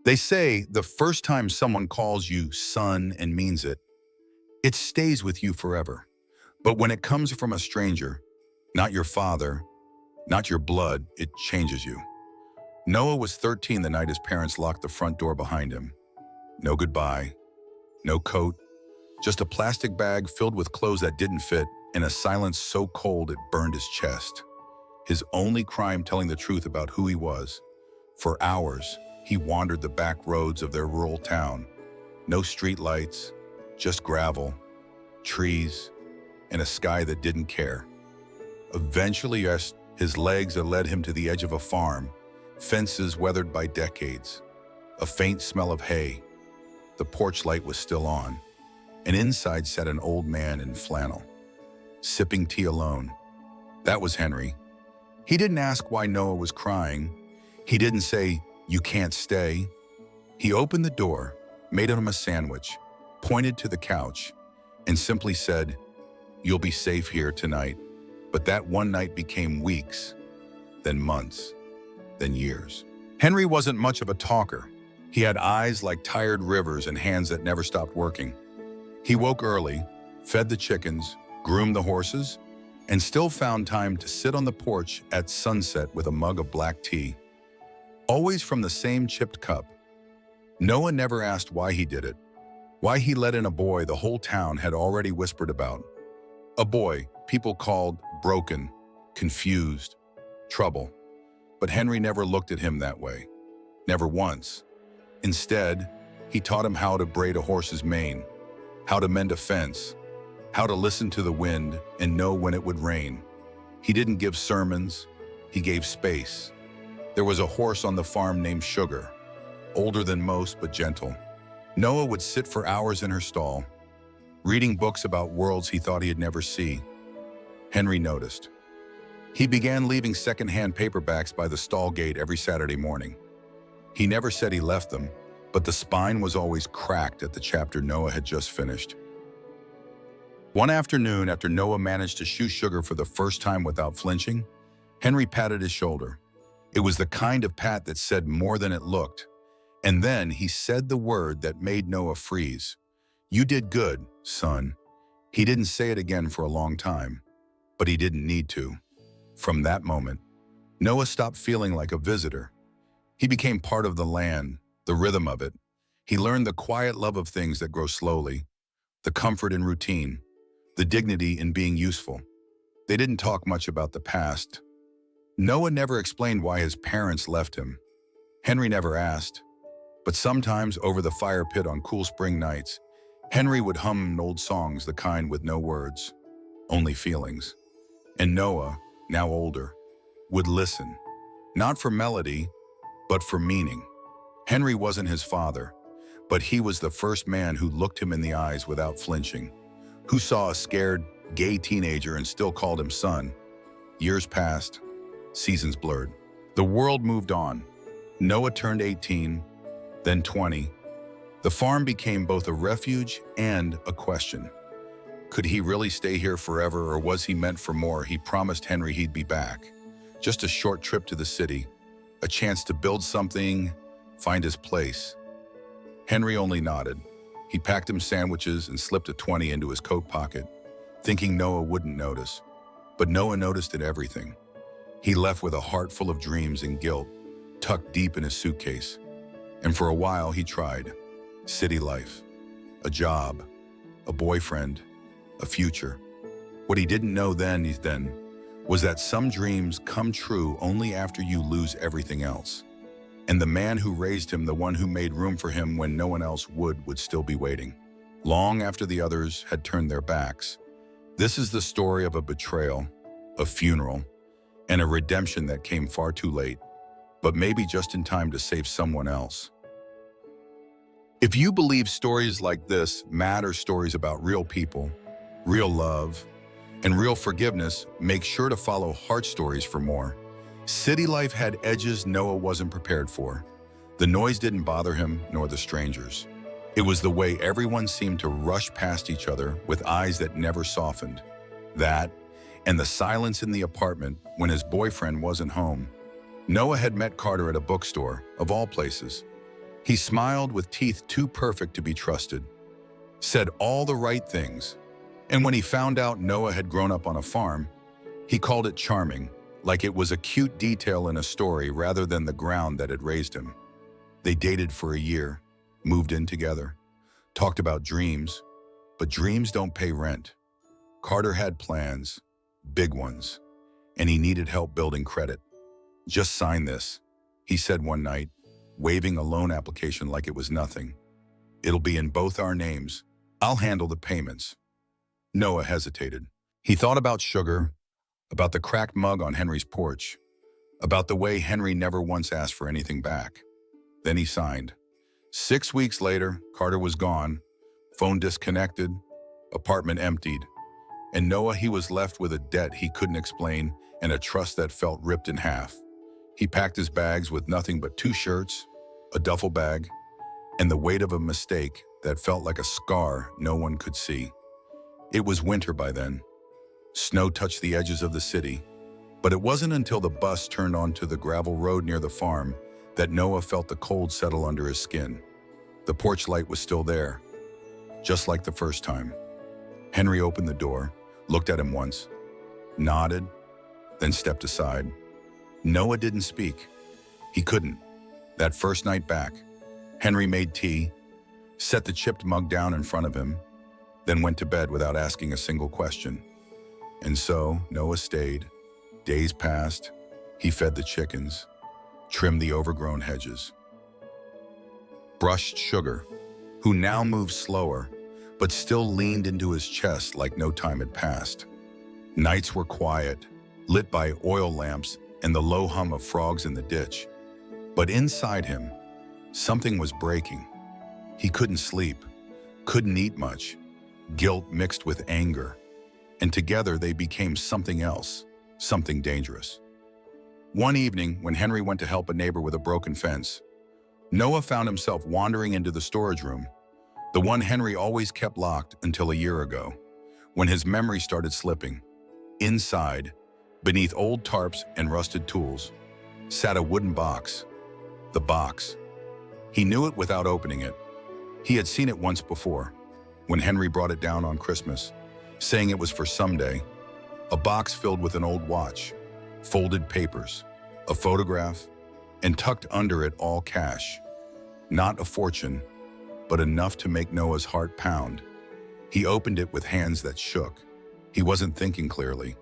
They say the first time someone calls you son and means it, it stays with you forever. But when it comes from a stranger, not your father, not your blood, it changes you. Noah was 13 the night his parents locked the front door behind him. No goodbye, no coat, just a plastic bag filled with clothes that didn't fit, and a silence so cold it burned his chest. His only crime telling the truth about who he was. For hours, he wandered the back roads of their rural town. No street lights, just gravel, trees, and a sky that didn't care. Eventually, yes, his legs had led him to the edge of a farm, fences weathered by decades, a faint smell of hay. The porch light was still on, and inside sat an old man in flannel, sipping tea alone. That was Henry. He didn't ask why Noah was crying. He didn't say, "You can't stay." He opened the door, made him a sandwich, pointed to the couch, and simply said, "You'll be safe here tonight." But that one night became weeks, then months, then years. Henry wasn't much of a talker. He had eyes like tired rivers and hands that never stopped working. He woke early, fed the chickens, groomed the horses, and still found time to sit on the porch at sunset with a mug of black tea. Always from the same chipped cup. Noah never asked why he did it, why he let in a boy the whole town had already whispered about. A boy people called broken, confused, trouble. But Henry never looked at him that way. Never once. Instead, he taught him how to braid a horse's mane, how to mend a fence, how to listen to the wind and know when it would rain. He didn't give sermons, he gave space. There was a horse on the farm named Sugar, older than most but gentle. Noah would sit for hours in her stall, reading books about worlds he thought he'd never see. Henry noticed. He began leaving secondhand paperbacks by the stall gate every Saturday morning. He never said he left them, but the spine was always cracked at the chapter Noah had just finished. One afternoon, after Noah managed to shoe Sugar for the first time without flinching, Henry patted his shoulder. It was the kind of pat that said more than it looked. And then he said the word that made Noah freeze. "You did good, son." He didn't say it again for a long time, but he didn't need to. From that moment, Noah stopped feeling like a visitor. He became part of the land, the rhythm of it. He learned the quiet love of things that grow slowly, the comfort in routine, the dignity in being useful. They didn't talk much about the past. Noah never explained why his parents left him. Henry never asked. But sometimes over the fire pit on cool spring nights, Henry would hum old songs, the kind with no words, only feelings. And Noah, now older, would listen, not for melody, but for meaning. Henry wasn't his father, but he was the first man who looked him in the eyes without flinching, who saw a scared, gay teenager and still called him son. Years passed, seasons blurred. The world moved on. Noah turned 18, then 20. The farm became both a refuge and a question. Could he really stay here forever, or was he meant for more? He promised Henry he'd be back. Just a short trip to the city, a chance to build something, find his place. Henry only nodded. He packed him sandwiches and slipped a 20 into his coat pocket, thinking Noah wouldn't notice. But Noah noticed it everything. He left with a heart full of dreams and guilt, tucked deep in his suitcase. And for a while he tried. City life, a job, a boyfriend, a future. What he didn't know then was that some dreams come true only after you lose everything else. And the man who raised him, the one who made room for him when no one else would still be waiting, long after the others had turned their backs. This is the story of a betrayal, a funeral, and a redemption that came far too late, but maybe just in time to save someone else. If you believe stories like this matter, stories about real people, real love, and real forgiveness, make sure to follow Heart Stories for more. City life had edges Noah wasn't prepared for. The noise didn't bother him, nor the strangers. It was the way everyone seemed to rush past each other with eyes that never softened. That, and the silence in the apartment when his boyfriend wasn't home. Noah had met Carter at a bookstore, of all places. He smiled with teeth too perfect to be trusted, said all the right things, and when he found out Noah had grown up on a farm, he called it charming, like it was a cute detail in a story rather than the ground that had raised him. They dated for a year, moved in together, talked about dreams, but dreams don't pay rent. Carter had plans, big ones, and he needed help building credit. "Just sign this," he said one night, waving a loan application like it was nothing. "It'll be in both our names. I'll handle the payments." Noah hesitated. He thought about sugar, about the cracked mug on Henry's porch, about the way Henry never once asked for anything back. Then he signed. 6 weeks later, Carter was gone, phone disconnected, apartment emptied, and Noah, he was left with a debt he couldn't explain and a trust that felt ripped in half. He packed his bags with nothing but 2 shirts, a duffel bag, and the weight of a mistake that felt like a scar no one could see. It was winter by then. Snow touched the edges of the city, but it wasn't until the bus turned onto the gravel road near the farm that Noah felt the cold settle under his skin. The porch light was still there, just like the first time. Henry opened the door, looked at him once, nodded, then stepped aside. Noah didn't speak. He couldn't. That first night back, Henry made tea, set the chipped mug down in front of him, then went to bed without asking a single question. And so Noah stayed. Days passed. He fed the chickens, trimmed the overgrown hedges, brushed Sugar, who now moved slower, but still leaned into his chest like no time had passed. Nights were quiet, lit by oil lamps and the low hum of frogs in the ditch. But inside him, something was breaking. He couldn't sleep, couldn't eat much. Guilt mixed with anger, and together they became something else, something dangerous. One evening, when Henry went to help a neighbor with a broken fence, Noah found himself wandering into the storage room, the one Henry always kept locked until a year ago, when his memory started slipping. Inside, beneath old tarps and rusted tools, sat a wooden box. The box. He knew it without opening it. He had seen it once before, when Henry brought it down on Christmas, saying it was for someday. A box filled with an old watch, folded papers, a photograph, and tucked under it all cash. Not a fortune, but enough to make Noah's heart pound. He opened it with hands that shook. He wasn't thinking clearly.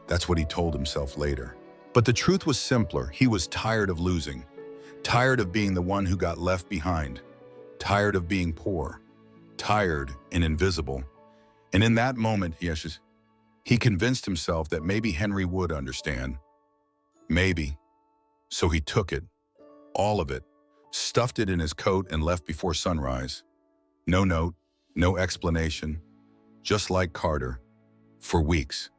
That's what he told himself later. But the truth was simpler. He was tired of losing, tired of being the one who got left behind, tired of being poor, tired and invisible. And in that moment, he convinced himself that maybe Henry would understand. Maybe. So he took it, all of it, stuffed it in his coat and left before sunrise. No note, no explanation, just like Carter. For weeks,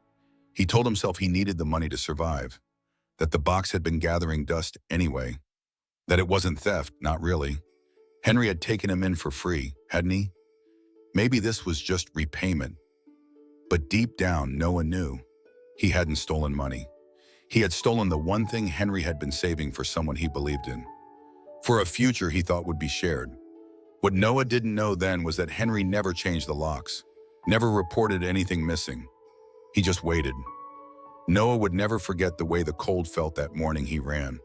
he told himself he needed the money to survive, that the box had been gathering dust anyway, that it wasn't theft, not really. Henry had taken him in for free, hadn't he? Maybe this was just repayment. But deep down, Noah knew he hadn't stolen money. He had stolen the one thing Henry had been saving for someone he believed in, for a future he thought would be shared. What Noah didn't know then was that Henry never changed the locks, never reported anything missing. He just waited. Noah would never forget the way the cold felt that morning he ran.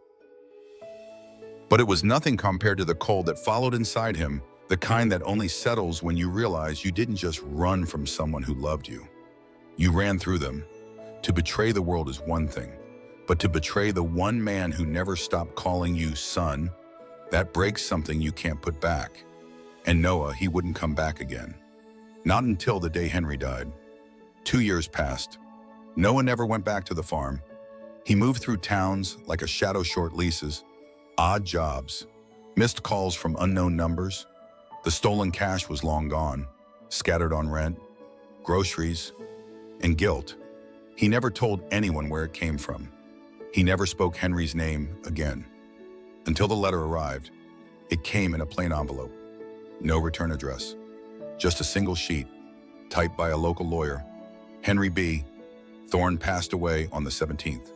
But it was nothing compared to the cold that followed inside him, the kind that only settles when you realize you didn't just run from someone who loved you. You ran through them. To betray the world is one thing, but to betray the one man who never stopped calling you son, that breaks something you can't put back. And Noah, he wouldn't come back again. Not until the day Henry died. 2 years passed. Noah never went back to the farm. He moved through towns like a shadow, short leases, odd jobs, missed calls from unknown numbers. The stolen cash was long gone, scattered on rent, groceries, and guilt. He never told anyone where it came from. He never spoke Henry's name again. Until the letter arrived. It came in a plain envelope. No return address. Just a single sheet, typed by a local lawyer. Henry B. Thorne passed away on the 17th.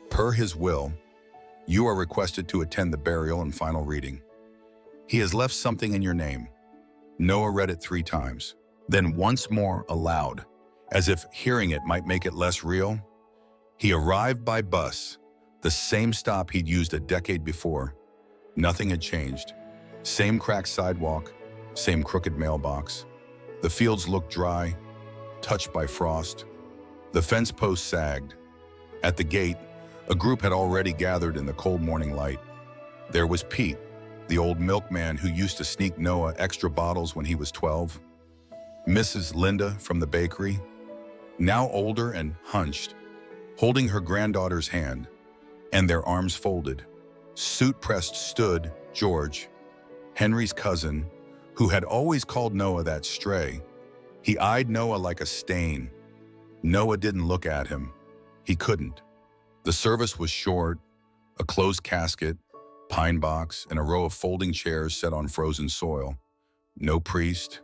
Per his will, you are requested to attend the burial and final reading. He has left something in your name. Noah read it 3 times, then once more aloud, as if hearing it might make it less real. He arrived by bus, the same stop he'd used a decade before. Nothing had changed. Same cracked sidewalk, same crooked mailbox. The fields looked dry, touched by frost. The fence post sagged. At the gate, a group had already gathered in the cold morning light. There was Pete, the old milkman who used to sneak Noah extra bottles when he was 12. Mrs. Linda from the bakery, now older and hunched, holding her granddaughter's hand, and their arms folded. Suit-pressed stood George, Henry's cousin, who had always called Noah that stray. He eyed Noah like a stain. Noah didn't look at him. He couldn't. The service was short, a closed casket, pine box, and a row of folding chairs set on frozen soil. No priest,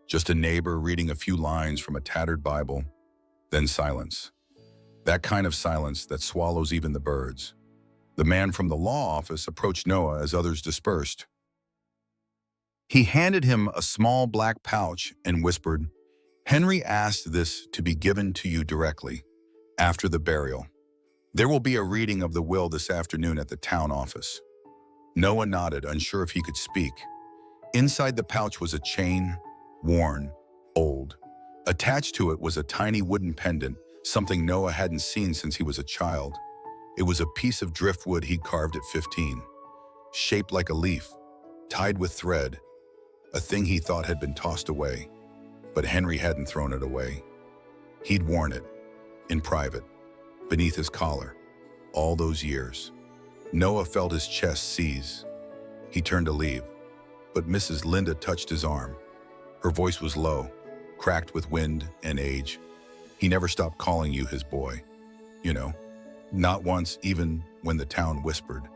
just a neighbor reading a few lines from a tattered Bible, then silence. That kind of silence that swallows even the birds. The man from the law office approached Noah as others dispersed. He handed him a small black pouch and whispered, "Henry asked this to be given to you directly, after the burial. There will be a reading of the will this afternoon at the town office." Noah nodded, unsure if he could speak. Inside the pouch was a chain, worn, old. Attached to it was a tiny wooden pendant, something Noah hadn't seen since he was a child. It was a piece of driftwood he'd carved at 15, shaped like a leaf, tied with thread, a thing he thought had been tossed away. But Henry hadn't thrown it away. He'd worn it, in private, beneath his collar, all those years. Noah felt his chest seize. He turned to leave, but Mrs. Linda touched his arm. Her voice was low, cracked with wind and age. "He never stopped calling you his boy, you know. Not once, even when the town whispered,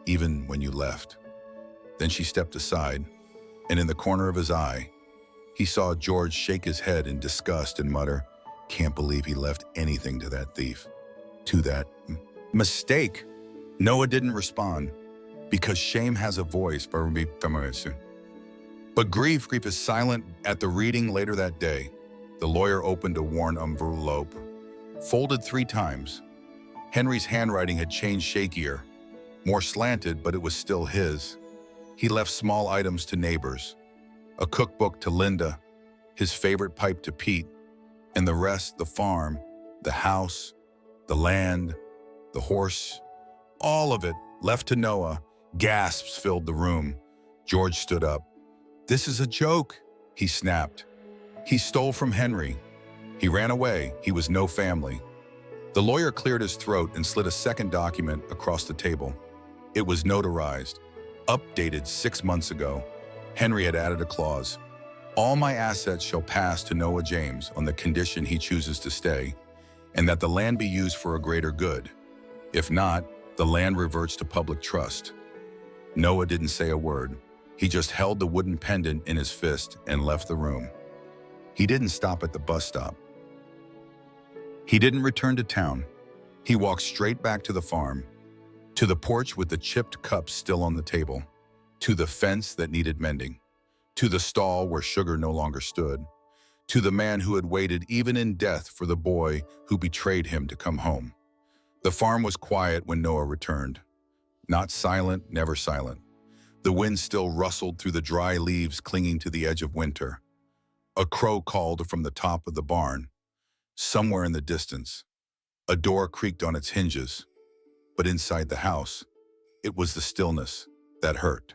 even when you left." Then she stepped aside, and in the corner of his eye, he saw George shake his head in disgust and mutter, "Can't believe he left anything to that thief. To that mistake." Noah didn't respond, because shame has a voice. But grief is silent. At the reading later that day, the lawyer opened a worn envelope, folded 3 times. Henry's handwriting had changed shakier, more slanted, but it was still his. He left small items to neighbors, a cookbook to Linda, his favorite pipe to Pete, and the rest, the farm, the house, the land, the horse, all of it left to Noah. Gasps filled the room. George stood up. "This is a joke," he snapped. "He stole from Henry. He ran away. He was no family." The lawyer cleared his throat and slid a second document across the table. It was notarized, updated 6 months ago. Henry had added a clause. "All my assets shall pass to Noah James on the condition he chooses to stay, and that the land be used for a greater good. If not, the land reverts to public trust." Noah didn't say a word. He just held the wooden pendant in his fist and left the room. He didn't stop at the bus stop. He didn't return to town. He walked straight back to the farm, to the porch with the chipped cups still on the table, to the fence that needed mending, to the stall where sugar no longer stood, to the man who had waited even in death for the boy who betrayed him to come home. The farm was quiet when Noah returned. Not silent, never silent. The wind still rustled through the dry leaves clinging to the edge of winter. A crow called from the top of the barn. Somewhere in the distance, a door creaked on its hinges. But inside the house, it was the stillness that hurt,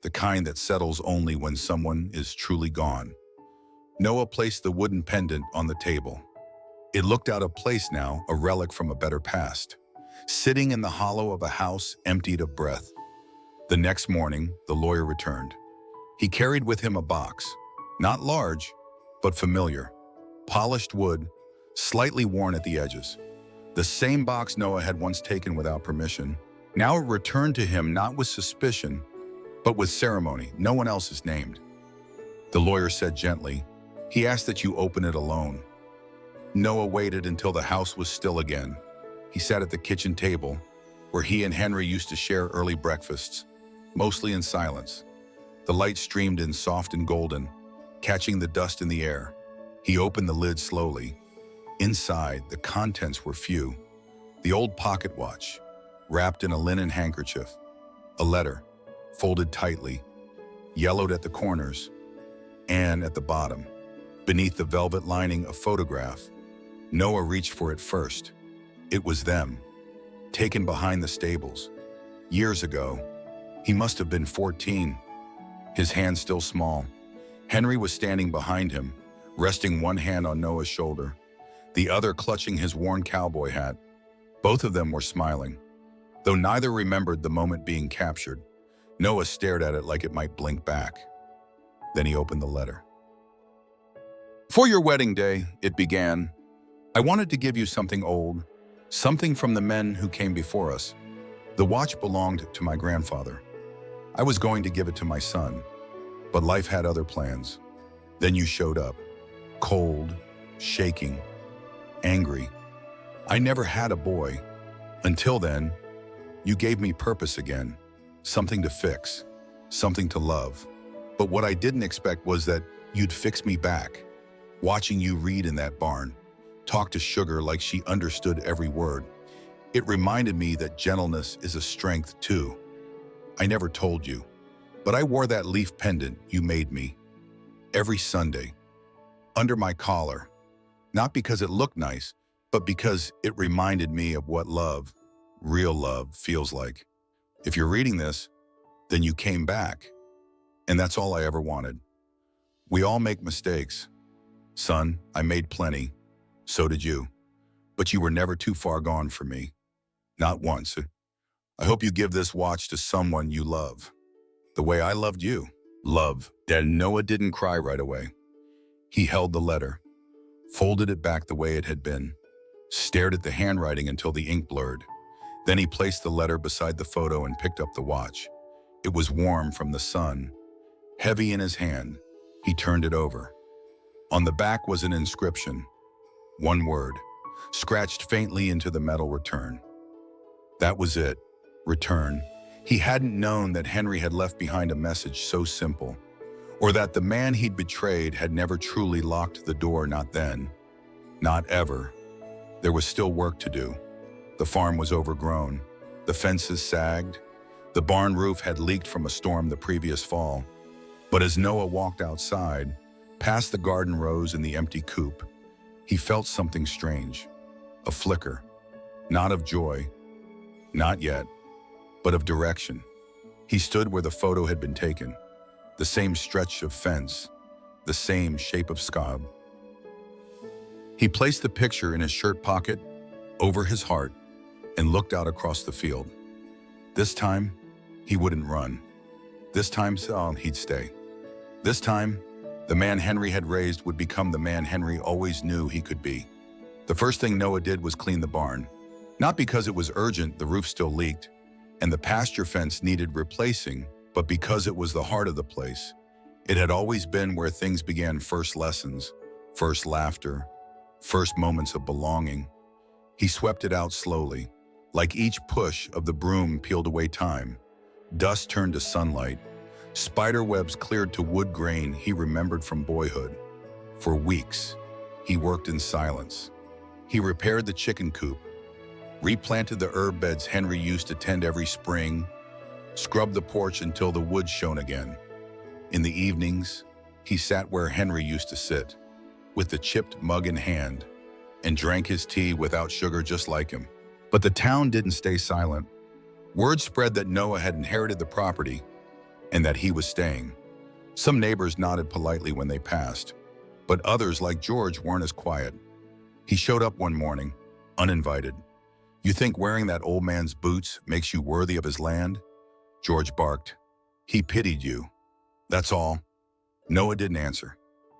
the kind that settles only when someone is truly gone. Noah placed the wooden pendant on the table. It looked out of place now, a relic from a better past, sitting in the hollow of a house emptied of breath. The next morning, the lawyer returned. He carried with him a box, not large, but familiar. Polished wood, slightly worn at the edges. The same box Noah had once taken without permission. Now it returned to him not with suspicion, but with ceremony. No one else is named. The lawyer said gently, "He asked that you open it alone." Noah waited until the house was still again. He sat at the kitchen table, where he and Henry used to share early breakfasts, mostly in silence. The light streamed in soft and golden, catching the dust in the air. He opened the lid slowly. Inside, the contents were few. The old pocket watch, wrapped in a linen handkerchief. A letter, folded tightly, yellowed at the corners, and at the bottom. Beneath the velvet lining, a photograph. Noah reached for it first. It was them, taken behind the stables. Years ago, he must have been 14, his hand still small. Henry was standing behind him, resting one hand on Noah's shoulder, the other clutching his worn cowboy hat. Both of them were smiling. Though neither remembered the moment being captured, Noah stared at it like it might blink back. Then he opened the letter. "For your wedding day," it began, "I wanted to give you something old, something from the men who came before us. The watch belonged to my grandfather. I was going to give it to my son, but life had other plans. Then you showed up, cold, shaking, angry. I never had a boy. Until then, you gave me purpose again, something to fix, something to love. But what I didn't expect was that you'd fix me back. Watching you read in that barn, talk to Sugar like she understood every word, it reminded me that gentleness is a strength too. I never told you, but I wore that leaf pendant you made me every Sunday, under my collar, not because it looked nice, but because it reminded me of what love, real love, feels like. If you're reading this, then you came back, and that's all I ever wanted. We all make mistakes. Son, I made plenty. So did you. But you were never too far gone for me. Not once. I hope you give this watch to someone you love, the way I loved you." Love. Dad Noah didn't cry right away. He held the letter, folded it back the way it had been, stared at the handwriting until the ink blurred. Then he placed the letter beside the photo and picked up the watch. It was warm from the sun, heavy in his hand. He turned it over. On the back was an inscription. One word, scratched faintly into the metal: return. That was it. Return. He hadn't known that Henry had left behind a message so simple, or that the man he'd betrayed had never truly locked the door. Not then. Not ever. There was still work to do. The farm was overgrown. The fences sagged. The barn roof had leaked from a storm the previous fall. But as Noah walked outside, past the garden rows and the empty coop, he felt something strange. A flicker. Not of joy. Not yet. But of direction. He stood where the photo had been taken. The same stretch of fence. The same shape of scab. He placed the picture in his shirt pocket, over his heart, and looked out across the field. This time, he wouldn't run. This time, he'd stay. This time, the man Henry had raised would become the man Henry always knew he could be. The first thing Noah did was clean the barn. Not because it was urgent, the roof still leaked, and the pasture fence needed replacing, but because it was the heart of the place. It had always been where things began: first lessons, first laughter, first moments of belonging. He swept it out slowly, like each push of the broom peeled away time. Dust turned to sunlight. Spider webs cleared to wood grain he remembered from boyhood. For weeks, he worked in silence. He repaired the chicken coop, replanted the herb beds Henry used to tend every spring, scrubbed the porch until the wood shone again. In the evenings, he sat where Henry used to sit, with the chipped mug in hand, and drank his tea without sugar just like him. But the town didn't stay silent. Word spread that Noah had inherited the property and that he was staying. Some neighbors nodded politely when they passed, but others, like George, weren't as quiet. He showed up one morning, uninvited. "You think wearing that old man's boots makes you worthy of his land?" George barked. "He pitied you. That's all." Noah didn't answer.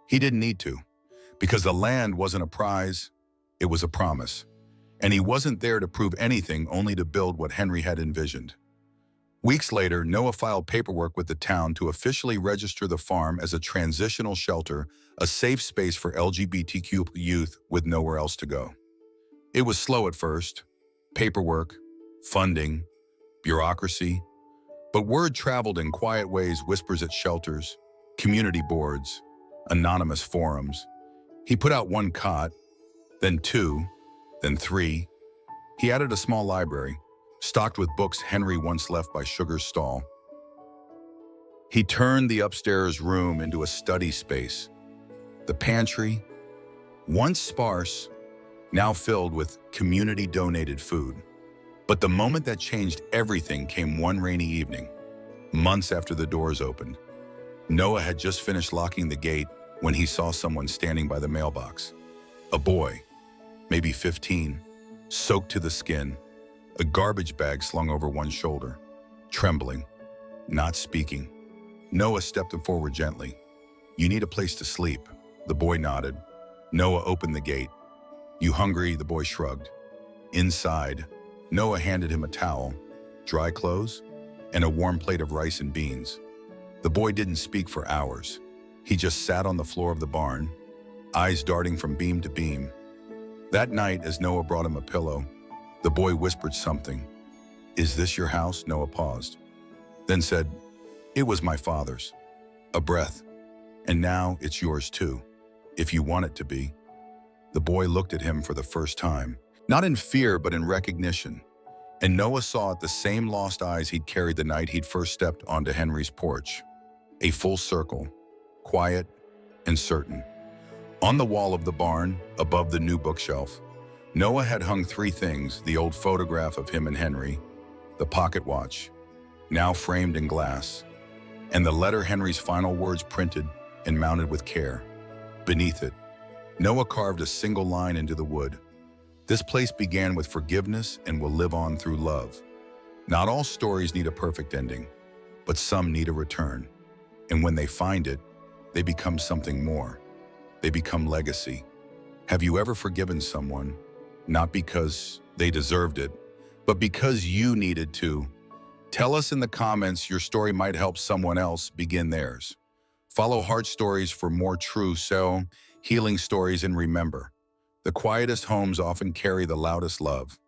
He didn't need to, because the land wasn't a prize, it was a promise. And he wasn't there to prove anything, only to build what Henry had envisioned. Weeks later, Noah filed paperwork with the town to officially register the farm as a transitional shelter, a safe space for LGBTQ youth with nowhere else to go. It was slow at first. Paperwork, funding, bureaucracy. But word traveled in quiet ways, whispers at shelters, community boards, anonymous forums. He put out one cot, then two, then three. He added a small library, stocked with books Henry once left by Sugar's stall. He turned the upstairs room into a study space. The pantry, once sparse, now filled with community-donated food. But the moment that changed everything came one rainy evening, months after the doors opened. Noah had just finished locking the gate when he saw someone standing by the mailbox. A boy, maybe 15, soaked to the skin, a garbage bag slung over one shoulder, trembling, not speaking. Noah stepped forward gently. "You need a place to sleep." The boy nodded. Noah opened the gate. "You hungry?" The boy shrugged. Inside, Noah handed him a towel, dry clothes, and a warm plate of rice and beans. The boy didn't speak for hours. He just sat on the floor of the barn, eyes darting from beam to beam. That night, as Noah brought him a pillow, the boy whispered something. "Is this your house?" Noah paused, then said, "It was my father's." A breath. "And now it's yours too, if you want it to be." The boy looked at him for the first time, not in fear but in recognition. And Noah saw it the same lost eyes he'd carried the night he'd first stepped onto Henry's porch. A full circle, quiet and certain. On the wall of the barn, above the new bookshelf, Noah had hung three things: the old photograph of him and Henry, the pocket watch, now framed in glass, and the letter Henry's final words printed and mounted with care. Beneath it, Noah carved a single line into the wood. "This place began with forgiveness and will live on through love." Not all stories need a perfect ending, but some need a return. And when they find it, they become something more. They become legacy. Have you ever forgiven someone, not because they deserved it, but because you needed to? Tell us in the comments. Your story might help someone else begin theirs. Follow Heart Stories for more true healing stories, and remember, the quietest homes often carry the loudest love.